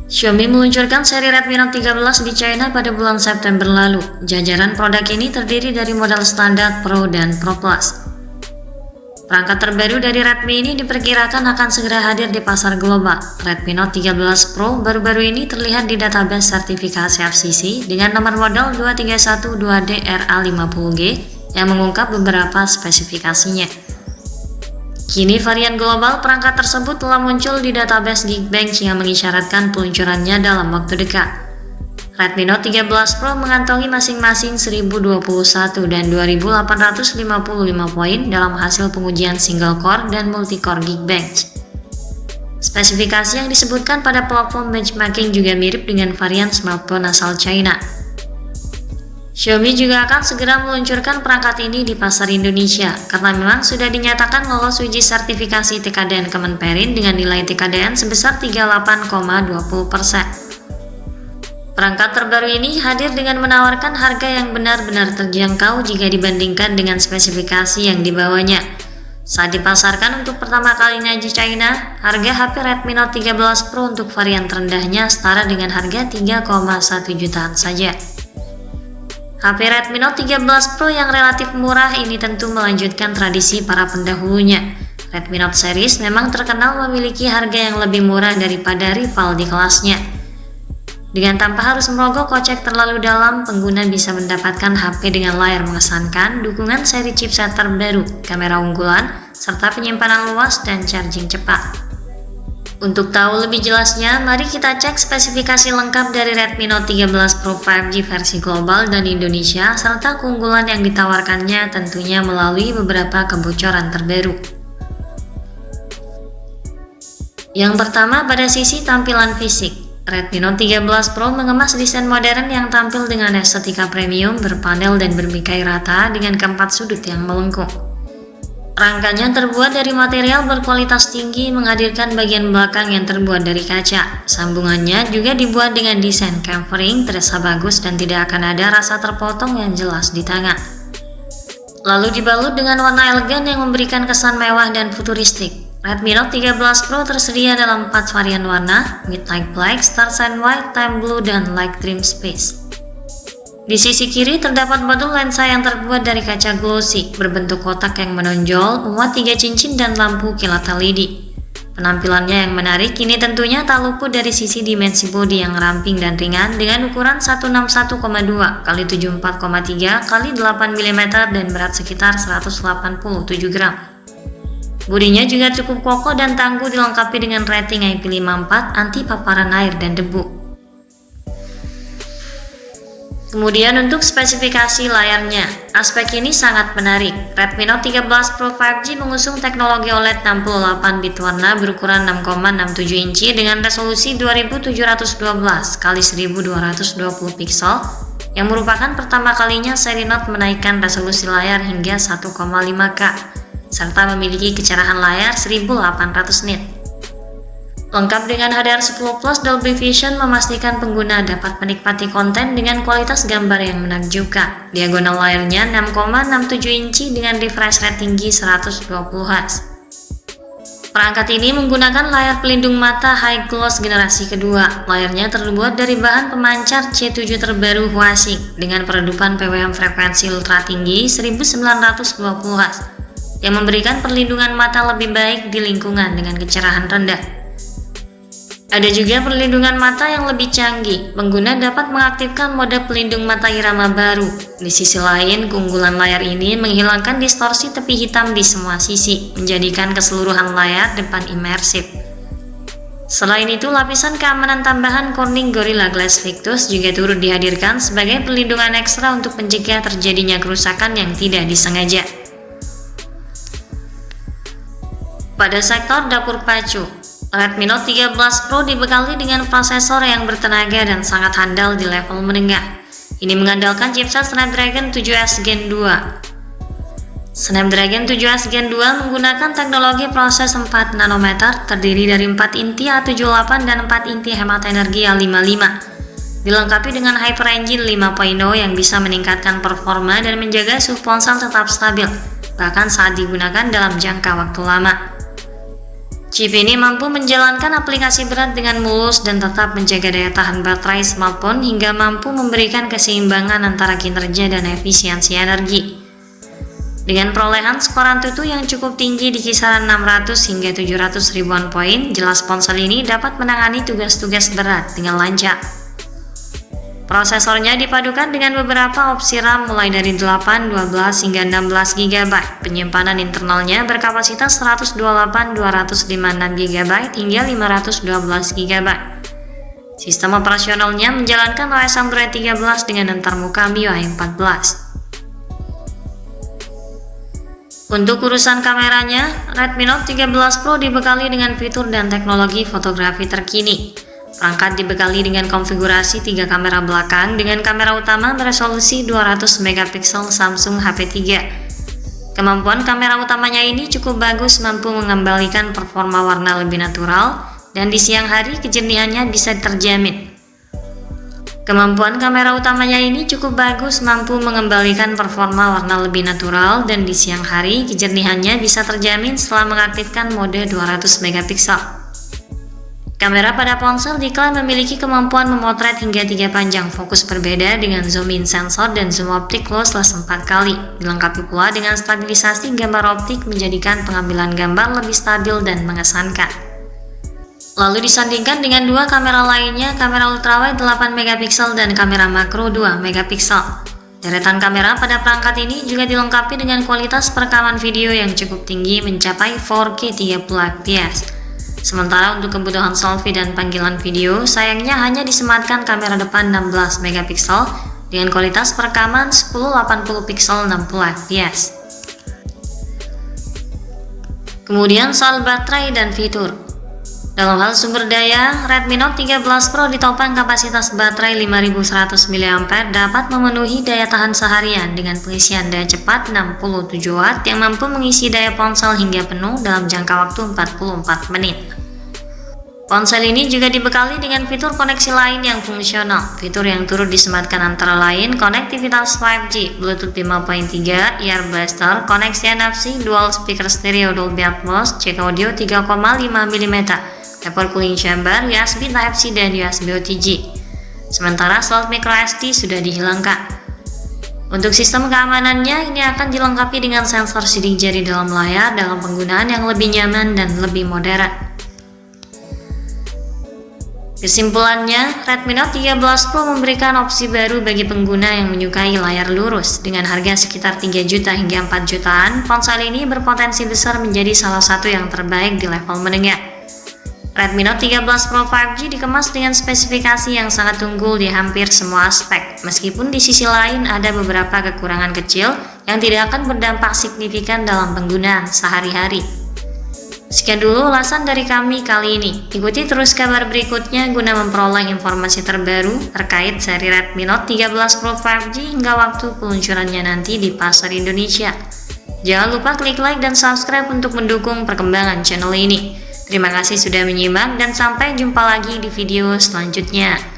Xiaomi meluncurkan seri Redmi Note 13 di China pada bulan September lalu. Jajaran produk ini terdiri dari model standar, Pro, dan Pro Plus. Perangkat terbaru dari Redmi ini diperkirakan akan segera hadir di pasar global. Redmi Note 13 Pro baru-baru ini terlihat di database sertifikasi FCC dengan nomor model 2312DRA50G yang mengungkap beberapa spesifikasinya. Kini varian global perangkat tersebut telah muncul di database Geekbench yang mengisyaratkan peluncurannya dalam waktu dekat. Redmi Note 13 Pro mengantongi masing-masing 1021 dan 2855 poin dalam hasil pengujian single core dan multi-core Geekbench. Spesifikasi yang disebutkan pada platform benchmarking juga mirip dengan varian smartphone asal China. Xiaomi juga akan segera meluncurkan perangkat ini di pasar Indonesia karena memang sudah dinyatakan lolos uji sertifikasi TKDN Kemenperin dengan nilai TKDN sebesar 38,20%. Perangkat terbaru ini hadir dengan menawarkan harga yang benar-benar terjangkau jika dibandingkan dengan spesifikasi yang dibawanya. Saat dipasarkan untuk pertama kalinya di China, harga HP Redmi Note 13 Pro untuk varian terendahnya setara dengan harga 3,1 jutaan saja. HP Redmi Note 13 Pro yang relatif murah ini tentu melanjutkan tradisi para pendahulunya. Redmi Note series memang terkenal memiliki harga yang lebih murah daripada rival di kelasnya. Dengan tanpa harus merogoh kocek terlalu dalam, pengguna bisa mendapatkan HP dengan layar mengesankan, dukungan seri chipset terbaru, kamera unggulan, serta penyimpanan luas dan charging cepat. Untuk tahu lebih jelasnya, mari kita cek spesifikasi lengkap dari Redmi Note 13 Pro 5G versi global dan Indonesia, serta keunggulan yang ditawarkannya tentunya melalui beberapa kebocoran terbaru. Yang pertama, pada sisi tampilan fisik, Redmi Note 13 Pro mengemas desain modern yang tampil dengan estetika premium, berpanel dan berbingkai rata dengan keempat sudut yang melengkung. Rangkanya terbuat dari material berkualitas tinggi, menghadirkan bagian belakang yang terbuat dari kaca. Sambungannya juga dibuat dengan desain chamfering, terasa bagus dan tidak akan ada rasa terpotong yang jelas di tangan. Lalu dibalut dengan warna elegan yang memberikan kesan mewah dan futuristik. Redmi Note 13 Pro tersedia dalam 4 varian warna, Midnight Black, Starshine White, Time Blue, dan Light Dream Space. Di sisi kiri terdapat modul lensa yang terbuat dari kaca glossy, berbentuk kotak yang menonjol, memuat 3 cincin dan lampu kilat LED. Penampilannya yang menarik ini tentunya tak luput dari sisi dimensi bodi yang ramping dan ringan dengan ukuran 161,2 x 74,3 x 8 mm dan berat sekitar 187 gram. Bodinya juga cukup kokoh dan tangguh, dilengkapi dengan rating IP54 anti paparan air dan debu. Kemudian untuk spesifikasi layarnya, aspek ini sangat menarik. Redmi Note 13 Pro 5G mengusung teknologi OLED 68 bit warna berukuran 6,67 inci dengan resolusi 2712 x 1220 pixel yang merupakan pertama kalinya seri Note menaikkan resolusi layar hingga 1,5K serta memiliki kecerahan layar 1800 nit. Lengkap dengan HDR10 Plus Dolby Vision memastikan pengguna dapat menikmati konten dengan kualitas gambar yang menakjubkan. Diagonal layarnya 6,67 inci dengan refresh rate tinggi 120 Hz. Perangkat ini menggunakan layar pelindung mata High Gloss generasi kedua. Layarnya terbuat dari bahan pemancar C7 terbaru Huasi dengan peredupan PWM frekuensi ultra tinggi 1920 Hz yang memberikan perlindungan mata lebih baik di lingkungan dengan kecerahan rendah. Ada juga perlindungan mata yang lebih canggih. Pengguna dapat mengaktifkan mode pelindung mata irama baru. Di sisi lain, keunggulan layar ini menghilangkan distorsi tepi hitam di semua sisi, menjadikan keseluruhan layar depan imersif. Selain itu, lapisan keamanan tambahan Corning Gorilla Glass Victus juga turut dihadirkan sebagai perlindungan ekstra untuk mencegah terjadinya kerusakan yang tidak disengaja. Pada sektor dapur pacu, Redmi Note 13 Pro dibekali dengan prosesor yang bertenaga dan sangat handal di level menengah. Ini mengandalkan chipset Snapdragon 7S Gen 2. Snapdragon 7S Gen 2 menggunakan teknologi proses 4 nanometer terdiri dari 4 inti A78 dan 4 inti hemat energi A55. Dilengkapi dengan Hyper Engine 5.0 yang bisa meningkatkan performa dan menjaga suhu ponsel tetap stabil, bahkan saat digunakan dalam jangka waktu lama. Chip ini mampu menjalankan aplikasi berat dengan mulus dan tetap menjaga daya tahan baterai smartphone hingga mampu memberikan keseimbangan antara kinerja dan efisiensi energi. Dengan perolehan skor AnTuTu yang cukup tinggi di kisaran 600 hingga 700 ribuan poin, jelas ponsel ini dapat menangani tugas-tugas berat dengan lancar. Prosesornya dipadukan dengan beberapa opsi RAM mulai dari 8, 12, hingga 16 GB. Penyimpanan internalnya berkapasitas 128, 256 GB hingga 512 GB. Sistem operasionalnya menjalankan OS Android 13 dengan antarmuka MIUI 14. Untuk urusan kameranya, Redmi Note 13 Pro dibekali dengan fitur dan teknologi fotografi terkini. Perangkat dibekali dengan konfigurasi 3 kamera belakang dengan kamera utama beresolusi 200 MP Samsung HP3. Kemampuan kamera utamanya ini cukup bagus, mampu mengembalikan performa warna lebih natural, dan di siang hari kejernihannya bisa terjamin. Kemampuan kamera utamanya ini cukup bagus, mampu mengembalikan performa warna lebih natural, dan di siang hari kejernihannya bisa terjamin setelah mengaktifkan mode 200 MP. Kamera pada ponsel diklaim memiliki kemampuan memotret hingga 3 panjang fokus berbeda dengan zoom in sensor dan zoom optik lossless 4 kali. Dilengkapi pula dengan stabilisasi gambar optik menjadikan pengambilan gambar lebih stabil dan mengesankan. Lalu disandingkan dengan 2 kamera lainnya, kamera ultrawide 8 MP dan kamera makro 2 MP. Deretan kamera pada perangkat ini juga dilengkapi dengan kualitas perekaman video yang cukup tinggi mencapai 4K 30 fps. Sementara untuk kebutuhan selfie dan panggilan video, sayangnya hanya disematkan kamera depan 16 MP dengan kualitas perekaman 1080 pixel 60 fps. Kemudian soal baterai dan fitur. Dalam hal sumber daya, Redmi Note 13 Pro ditopang kapasitas baterai 5100 mAh dapat memenuhi daya tahan seharian dengan pengisian daya cepat 67 Watt yang mampu mengisi daya ponsel hingga penuh dalam jangka waktu 44 menit. Ponsel ini juga dibekali dengan fitur koneksi lain yang fungsional. Fitur yang turut disematkan antara lain konektivitas 5G, Bluetooth 5.3, Ear Blaster, koneksi NFC, dual speaker stereo Dolby Atmos, jack audio 3,5 mm, vapor cooling chamber, USB Type-C dan USB OTG. Sementara slot microSD sudah dihilangkan. Untuk sistem keamanannya, ini akan dilengkapi dengan sensor sidik jari dalam layar dalam penggunaan yang lebih nyaman dan lebih modern. Kesimpulannya, Redmi Note 13 Pro memberikan opsi baru bagi pengguna yang menyukai layar lurus. Dengan harga sekitar 3 juta hingga 4 jutaan, ponsel ini berpotensi besar menjadi salah satu yang terbaik di level menengah. Redmi Note 13 Pro 5G dikemas dengan spesifikasi yang sangat unggul di hampir semua aspek, meskipun di sisi lain ada beberapa kekurangan kecil yang tidak akan berdampak signifikan dalam penggunaan sehari-hari. Sekian dulu ulasan dari kami kali ini. Ikuti terus kabar berikutnya guna memperoleh informasi terbaru terkait seri Redmi Note 13 Pro 5G hingga waktu peluncurannya nanti di pasar Indonesia. Jangan lupa klik like dan subscribe untuk mendukung perkembangan channel ini. Terima kasih sudah menyimak dan sampai jumpa lagi di video selanjutnya.